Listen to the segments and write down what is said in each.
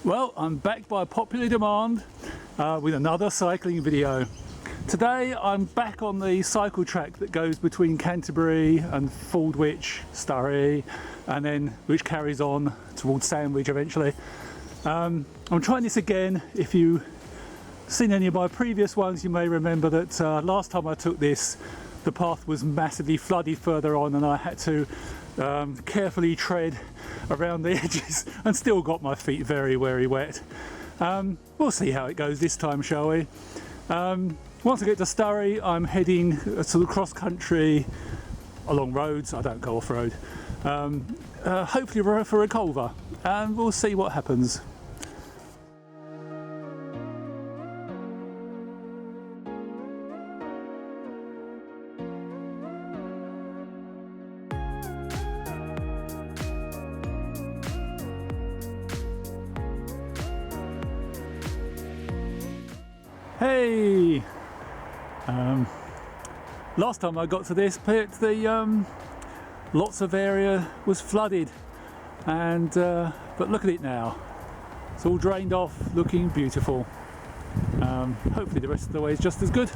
Well, I'm back by popular demand with another cycling video. Today I'm back on the cycle track that goes between Canterbury and Fordwich, Surrey, and then which carries on towards Sandwich eventually. I'm trying this again. If you've seen any of my previous ones, you may remember that last time I took this, the path was massively flooded further on and I had to carefully tread around the edges and still got my feet very wet. We'll see how it goes this time, shall we? Once I get to Surrey, I'm heading to the cross country along roads. I don't go off road. Hopefully for a culver, and we'll see what happens. Hey! Last time I got to this pit, lots of area was flooded, and but look at it now. It's all drained off, looking beautiful. Hopefully the rest of the way is just as good.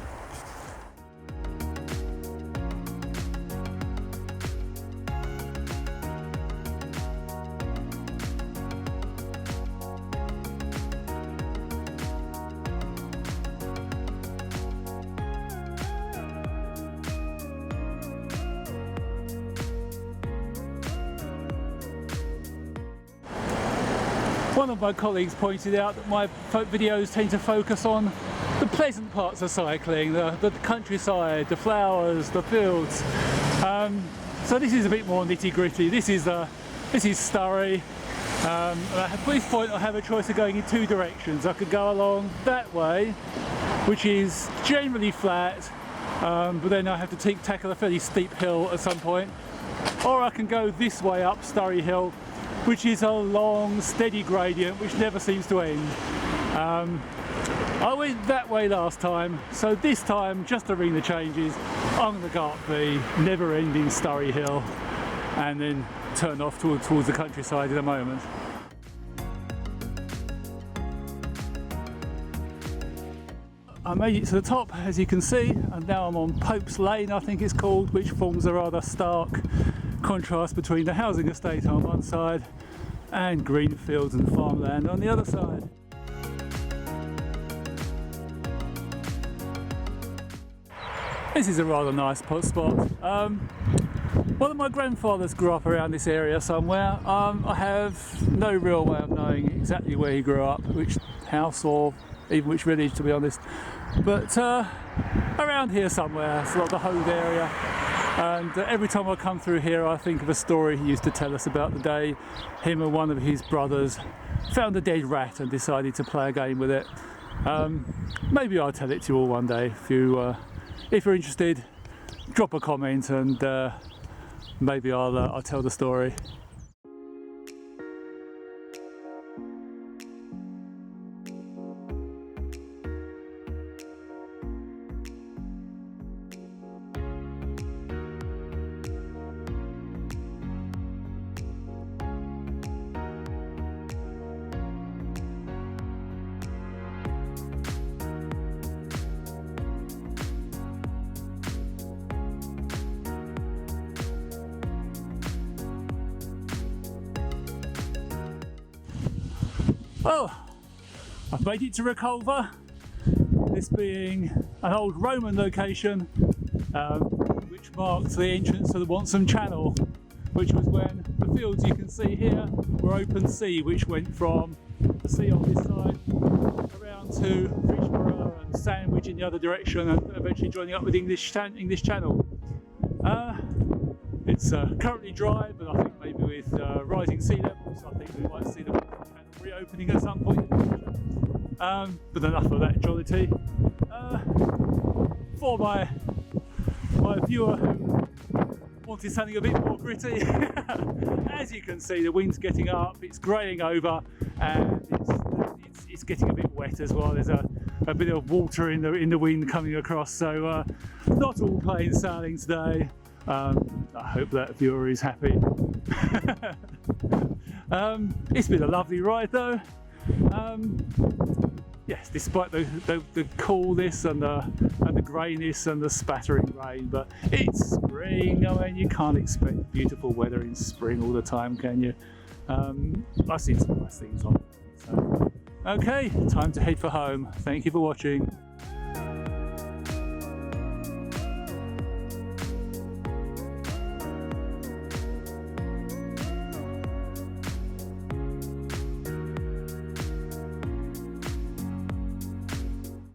One of my colleagues pointed out that my videos tend to focus on the pleasant parts of cycling, the countryside, the flowers, the fields. So this is a bit more nitty-gritty. This is Surrey. At this point I have a choice of going in two directions. I could go along that way, which is generally flat, but then I have to tackle a fairly steep hill at some point. Or I can go this way up Surrey Hill, which is a long, steady gradient which never seems to end. I went that way last time, so this time, just to ring the changes, I'm going to go up the never-ending Surrey Hill and then turn off towards the countryside in a moment. I made it to the top, as you can see, and now I'm on Pope's Lane, I think it's called, which forms a rather stark contrast between the housing estate on one side and green fields and farmland on the other side. This is a rather nice spot. One of my grandfathers grew up around this area somewhere. I have no real way of knowing exactly where he grew up, which house or even which village, to be honest, but around here somewhere, it's like the Hove area. And every time I come through here I think of a story he used to tell us about the day him and one of his brothers found a dead rat and decided to play a game with it. Maybe I'll tell it to you all one day. If you're interested, drop a comment and maybe I'll tell the story. Well, I've made it to Reculver, this being an old Roman location which marked the entrance to the Wonsum Channel, which was when the fields you can see here were open sea, which went from the sea on this side around to Richborough and Sandwich in the other direction, and eventually joining up with English Channel. It's currently dry, but I think maybe with rising sea levels, I think we might see the channel reopening at some point. But enough of that jollity. For my viewer who wanted something a bit more gritty, as you can see, the wind's getting up, it's greying over, and it's getting a bit wet as well. There's a bit of water in the wind coming across, so not all plain sailing today. I hope that viewer is happy. It's been a lovely ride though. Yes, despite the coolness and the greyness and the spattering rain, but it's spring. I mean, you can't expect beautiful weather in spring all the time, can you? I've seen some nice things on. So, okay, time to head for home. Thank you for watching.